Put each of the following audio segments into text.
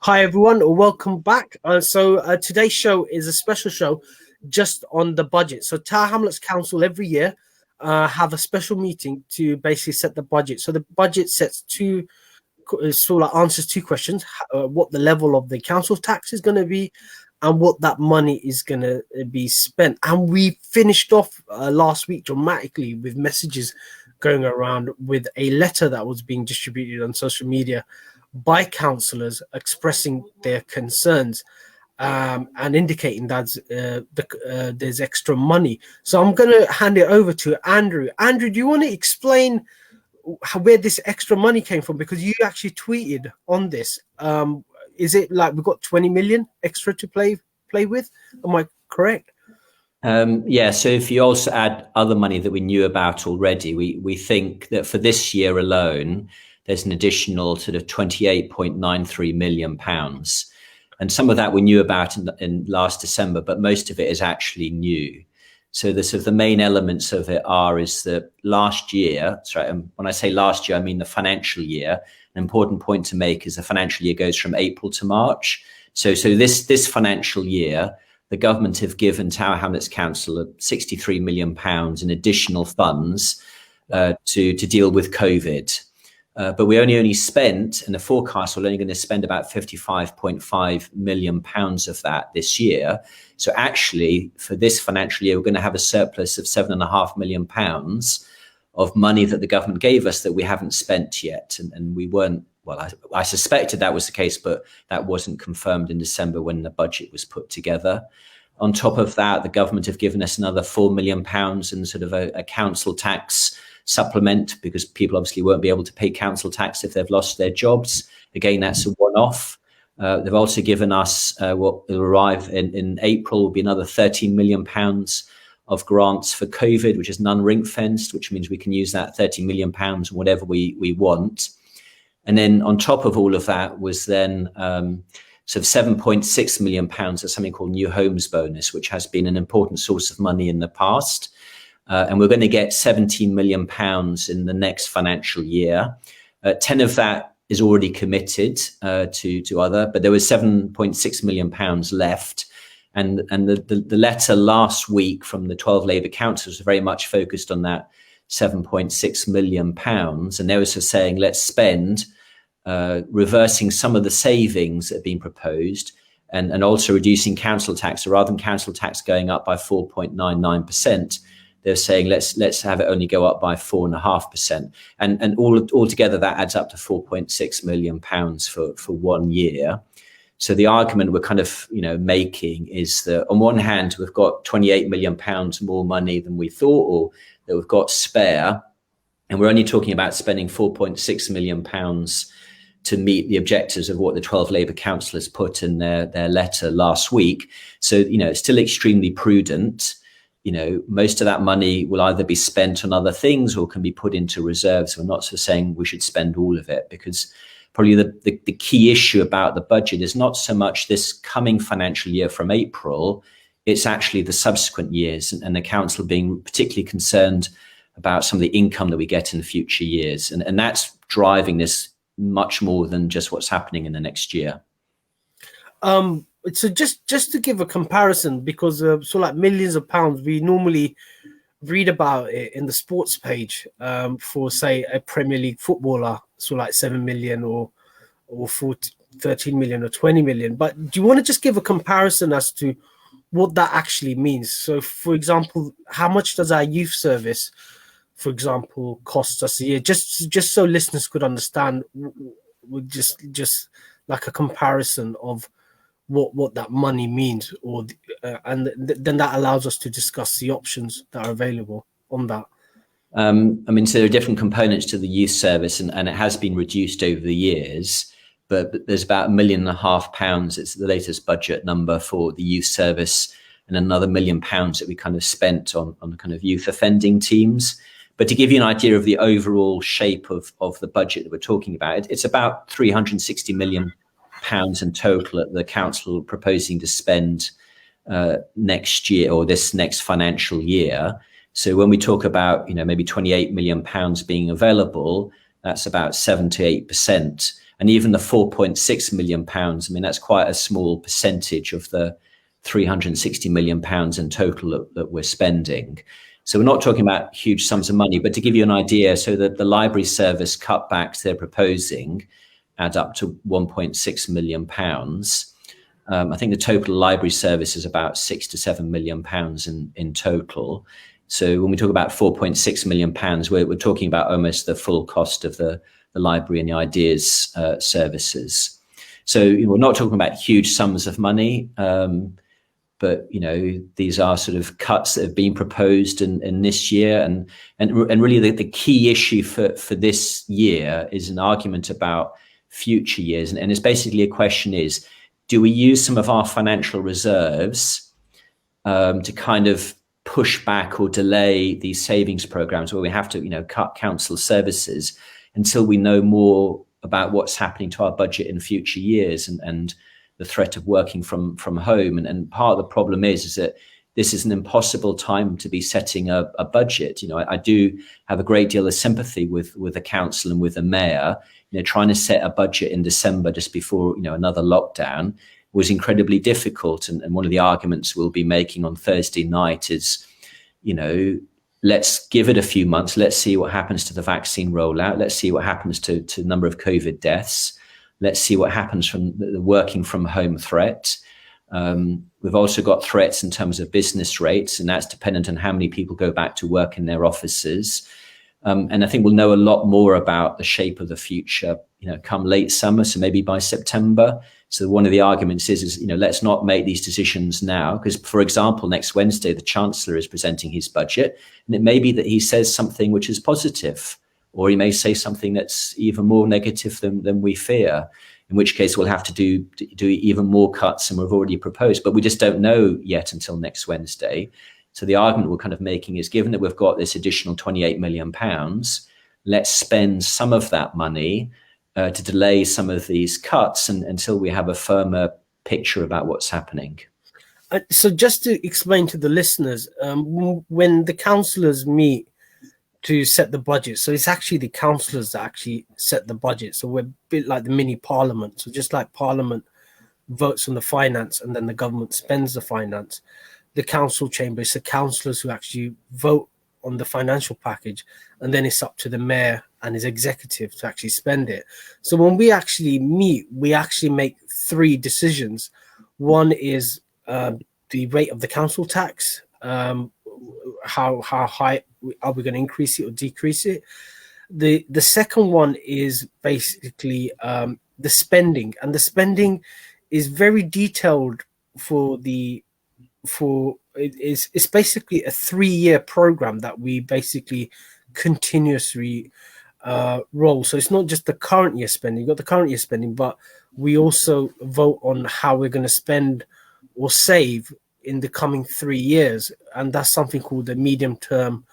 Hi everyone, welcome back. Today's show is a special show just on the budget. So Tower Hamlets Council every year have a special meeting to basically set the budget. So the budget sets answers two questions: what the level of the council tax is going to be, and what that money is going to be spent. And we finished off last week dramatically with messages going around with a letter that was being distributed on social media by councillors expressing their concerns and indicating that there's extra money. So I'm going to hand it over to Andrew. Andrew, do you want to explain where this extra money came from? Because you actually tweeted on this. Is it like we've got 20 million extra to play with? Am I correct? Yeah, so if you also add other money that we knew about already, we think that for this year alone, there's an additional sort of £28.93 million. And some of that we knew about in last December, but most of it is actually new. So the main elements of it is that last year, when I say last year, I mean the financial year. An important point to make is the financial year goes from April to March. So this financial year, the government have given Tower Hamlets Council £63 million in additional funds to deal with COVID. But we only spent, and the forecast, we're only going to spend about £55.5 million of that this year. So actually, for this financial year, we're going to have a surplus of £7.5 million of money that the government gave us that we haven't spent yet. And we weren't, I suspected that was the case, but that wasn't confirmed in December when the budget was put together. On top of that, the government have given us another £4 million in sort of a council tax supplement, because people obviously won't be able to pay council tax if they've lost their jobs. Again, that's a one-off. They've also given us what will arrive in April will be another £13 million of grants for COVID, which is non-ring fenced, which means we can use that £30 million whatever we want. And then on top of all of that was then sort of £7.6 million of something called New Homes Bonus, which has been an important source of money in the past. And we're going to get £17 million in the next financial year. 10 of that is already committed to other, but there was £7.6 million left. And the letter last week from the 12 Labour councillors was very much focused on that £7.6 million. And they were sort of saying, let's spend reversing some of the savings that have been proposed and also reducing council tax. So rather than council tax going up by 4.99%, they're saying let's have it only go up by 4.5%, and all together that adds up to £4.6 million for 1 year. So the argument we're kind of making is that on one hand we've got £28 million more money than we thought, or that we've got spare, and we're only talking about spending £4.6 million to meet the objectives of what the 12 Labour councillors put in their letter last week. So it's still extremely prudent. Most of that money will either be spent on other things or can be put into reserves. We're not sort of saying we should spend all of it, because probably the key issue about the budget is not so much this coming financial year from April, it's actually the subsequent years, and the council being particularly concerned about some of the income that we get in the future years. And that's driving this much more than just what's happening in the next year. So just to give a comparison, because like millions of pounds, we normally read about it in the sports page for, say, a Premier League footballer, so like 7 million or 13 million or 20 million. But do you want to just give a comparison as to what that actually means? So, for example, how much does our youth service, for example, cost us a year? Just so listeners could understand, just like a comparison of what that money means, then that allows us to discuss the options that are available on that. So there are different components to the youth service, and it has been reduced over the years, but there's about £1.5 million. It's the latest budget number for the youth service, and another £1 million that we kind of spent on kind of youth offending teams. But to give you an idea of the overall shape of the budget that we're talking about, it's about £360 million in total that the council proposing to spend next year, or this next financial year. So when we talk about maybe £28 million being available, that's about 7 to 8%. And even the 4.6 million pounds, I mean, that's quite a small percentage of the 360 million pounds in total that we're spending. So we're not talking about huge sums of money, but to give you an idea, so that the library service cutbacks they're proposing add up to 1.6 million pounds. I think the total library service is about 6 to 7 million pounds in total. So when we talk about 4.6 million pounds, we're talking about almost the full cost of the library and the ideas services. So we're not talking about huge sums of money, but these are sort of cuts that have been proposed in this year, and really the key issue for this year is an argument about future years, and it's basically a question is, do we use some of our financial reserves to kind of push back or delay these savings programs where we have to cut council services until we know more about what's happening to our budget in future years and the threat of working from home. And part of the problem is that this is an impossible time to be setting a budget. I do have a great deal of sympathy with the council and with the mayor. Trying to set a budget in December just before another lockdown was incredibly difficult. And one of the arguments we'll be making on Thursday night is, let's give it a few months. Let's see what happens to the vaccine rollout. Let's see what happens to the number of COVID deaths. Let's see what happens from the working from home threat. We've also got threats in terms of business rates, and that's dependent on how many people go back to work in their offices. And I think we'll know a lot more about the shape of the future, come late summer, so maybe by September. So one of the arguments is let's not make these decisions now, because, for example, next Wednesday, the Chancellor is presenting his budget, and it may be that he says something which is positive, or he may say something that's even more negative than we fear, in which case we'll have to do even more cuts than we've already proposed. But we just don't know yet until next Wednesday. So the argument we're kind of making is, given that we've got this additional 28 million pounds, let's spend some of that money to delay some of these cuts until we have a firmer picture about what's happening. So just to explain to the listeners, when the councillors meet to set the budget, so it's actually the councillors that actually set the budget. So we're a bit like the mini parliament. So just like parliament votes on the finance and then the government spends the finance, the council chamber, it's the councillors who actually vote on the financial package, and then it's up to the mayor and his executive to actually spend it. So when we actually meet, we actually make three decisions. One is the rate of the council tax, how high are we going to increase it or decrease it. The second one is basically the spending, and the spending is very detailed it's basically a 3-year program that we basically continuously roll. So it's not just the current year spending. You've got the current year spending, but we also vote on how we're going to spend or save in the coming 3 years, and that's something called the medium-term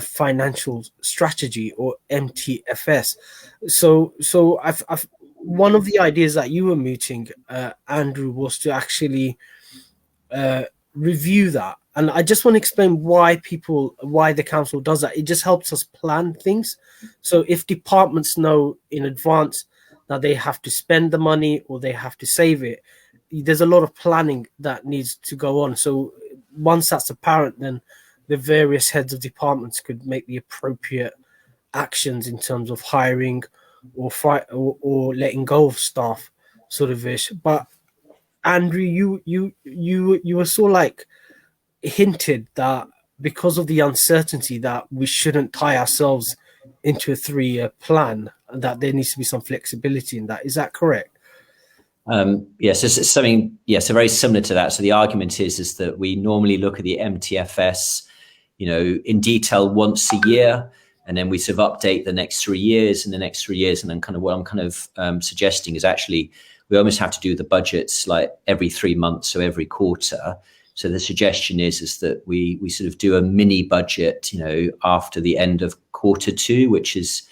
financial strategy, or MTFS. So I've one of the ideas that you were mooting, Andrew, was to actually review that. And I just want to explain why the council does that. It just helps us plan things. So if departments know in advance that they have to spend the money or they have to save it, there's a lot of planning that needs to go on. So once that's apparent, then the various heads of departments could make the appropriate actions in terms of hiring or letting go of staff, sort of ish. But Andrew, you were sort of like hinted that because of the uncertainty that we shouldn't tie ourselves into a 3-year plan, and that there needs to be some flexibility in that. Is that correct? Yes, it's something. Yes, so very similar to that. So the argument is that we normally look at the MTFS, in detail once a year, and then we sort of update the next 3 years and the next 3 years, and then kind of what I'm kind of suggesting is actually we almost have to do the budgets like every 3 months, so every quarter. So the suggestion is that we sort of do a mini budget, after the end of Q2, which is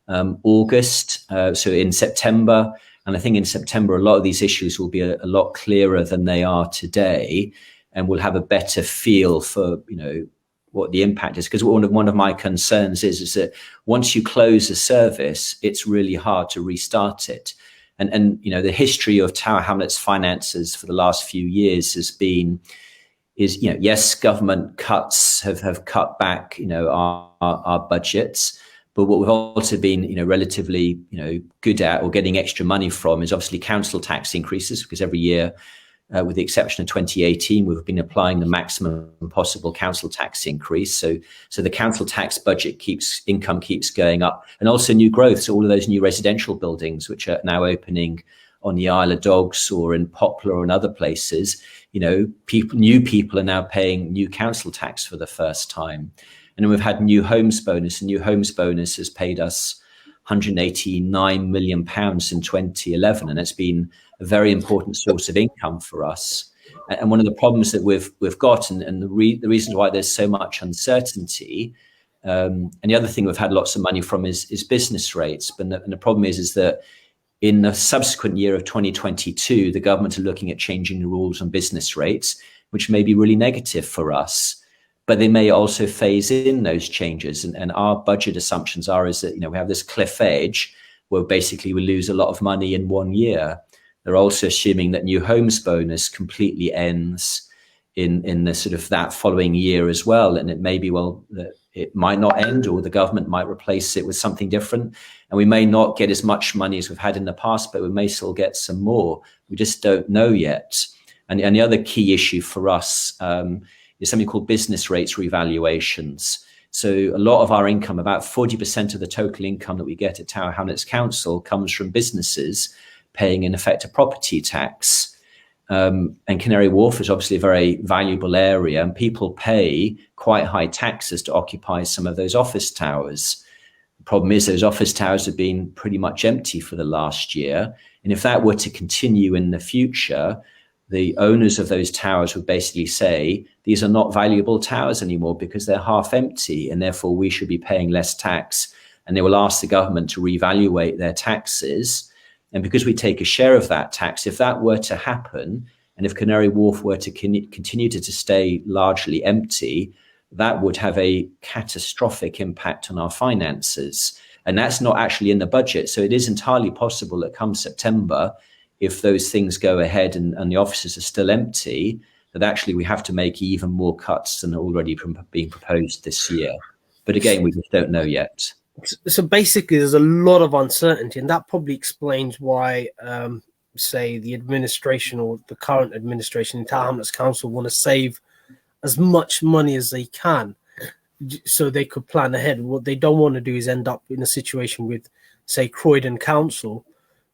August. So in September. And I think in September, a lot of these issues will be a lot clearer than they are today. And we'll have a better feel for, what the impact is, because one of my concerns is that once you close a service, it's really hard to restart it. And the history of Tower Hamlets finances for the last few years is yes, government cuts have cut back our budgets, but what we've also been relatively good at, or getting extra money from, is obviously council tax increases, because every year, with the exception of 2018, we've been applying the maximum possible council tax increase. So the council tax budget income keeps going up, and also new growth. So all of those new residential buildings, which are now opening on the Isle of Dogs or in Poplar or in other places, new people are now paying new council tax for the first time. And then we've had new homes bonus, and new homes bonus has paid us £189 million in 2011, and it's been a very important source of income for us. And one of the problems that we've got, and the reasons why there's so much uncertainty, and the other thing we've had lots of money from is business rates. But the problem is that in the subsequent year of 2022, the government are looking at changing the rules on business rates, which may be really negative for us. But they may also phase in those changes. And our budget assumptions is that we have this cliff edge where basically we lose a lot of money in 1 year. They're also assuming that new homes bonus completely ends in the sort of that following year as well. And it may be, that it might not end, or the government might replace it with something different. And we may not get as much money as we've had in the past, but we may still get some more. We just don't know yet. And the other key issue for us is something called business rates revaluations. So a lot of our income, about 40% of the total income that we get at Tower Hamlets Council, comes from businesses paying, in effect, a property tax. And Canary Wharf is obviously a very valuable area, and people pay quite high taxes to occupy some of those office towers. The problem is those office towers have been pretty much empty for the last year. And if that were to continue in the future, the owners of those towers would basically say, these are not valuable towers anymore because they're half empty, and therefore we should be paying less tax. And they will ask the government to reevaluate their taxes. And because we take a share of that tax, if that were to happen, and if Canary Wharf were to continue to stay largely empty, that would have a catastrophic impact on our finances. And that's not actually in the budget. So it is entirely possible that come September, if those things go ahead and the offices are still empty, that actually we have to make even more cuts than already being proposed this year. But again, we just don't know yet. So basically, there's a lot of uncertainty, and that probably explains why, say, the administration or the current administration in Tower Hamlets Council want to save as much money as they can so they could plan ahead. What they don't want to do is end up in a situation with, say, Croydon Council,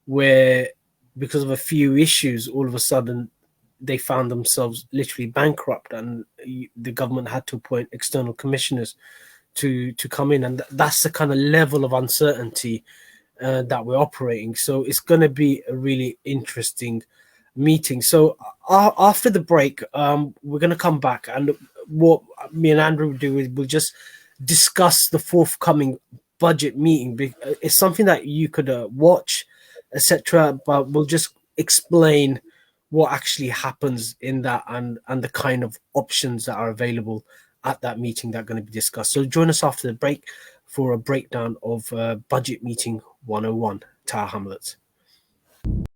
where because of a few issues, all of a sudden they found themselves literally bankrupt, and the government had to appoint external commissioners to come in. And that's the kind of level of uncertainty that we're operating. So it's going to be a really interesting meeting. So after the break, we're going to come back, and what me and Andrew will do is we'll just discuss the forthcoming budget meeting. It's something that you could watch, etc., but we'll just explain what actually happens in that and the kind of options that are available at that meeting that are going to be discussed. So join us after the break for a breakdown of Budget Meeting 101, Tower Hamlets.